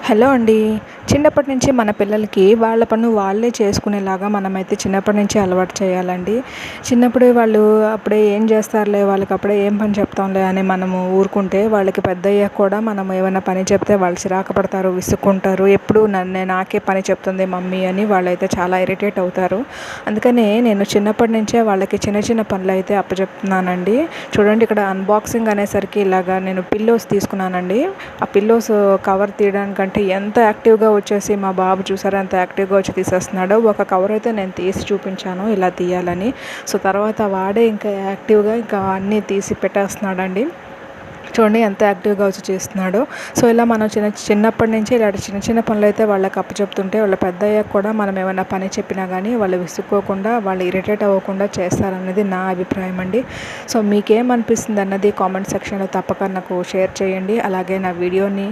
Hello అండి. చిన్నప్పటి నుంచి మన పిల్లలకి వాళ్ళ పనులు వాళ్ళే చేసుకునేలాగా మనమైతే చిన్నప్పటి నుంచి అలవాటు చేయాలండి. చిన్నప్పుడే వాళ్ళు అప్పుడే ఏం చేస్తారులే, వాళ్ళకి అప్పుడే ఏం పని చెప్తాంలే అని మనము ఊరుకుంటే వాళ్ళకి పెద్దయ్యాక కూడా మనం ఏమైనా పని చెప్తే వాళ్ళు చిరాకు పడతారు, విసుక్కుంటారు. ఎప్పుడు నాకే పని చెప్తుంది మమ్మీ అని వాళ్ళైతే చాలా ఇరిటేట్ అవుతారు. అందుకని నేను చిన్నప్పటి నుంచే వాళ్ళకి చిన్న చిన్న పనులైతే అప్పచెప్తున్నానండి. చూడండి, ఇక్కడ అన్బాక్సింగ్ అనేసరికి ఇలాగా నేను పిల్లోస్ తీసుకున్నానండి. ఆ పిల్లోస్ కవర్ తీయడానికంటే ఎంత యాక్టివ్గా వచ్చేసి మా బాబు చూసారా ఎంత యాక్టివ్గా వచ్చి తీసేస్తున్నాడో. ఒక కవర్ అయితే నేను తీసి చూపించాను ఇలా తీయాలని. సో తర్వాత వాడే ఇంకా యాక్టివ్గా ఇంకా అన్నీ తీసి పెట్టేస్తున్నాడండి. చూడండి ఎంత యాక్టివ్గా వచ్చి చేస్తున్నాడో. సో ఇలా మనం చిన్నప్పటి నుంచి ఇలాంటి చిన్న చిన్న పనులు అయితే వాళ్ళకి అప్పచెప్తుంటే వాళ్ళు పెద్ద అయ్యాక కూడా మనం ఏమైనా పని చెప్పినా కానీ వాళ్ళు విసుక్కోకుండా, వాళ్ళు ఇరిటేట్ అవ్వకుండా చేస్తారన్నది నా అభిప్రాయం అండి. సో మీకేమనిపిస్తుంది అన్నది కామెంట్ సెక్షన్లో తప్పక నాకు షేర్ చేయండి. అలాగే నా వీడియోని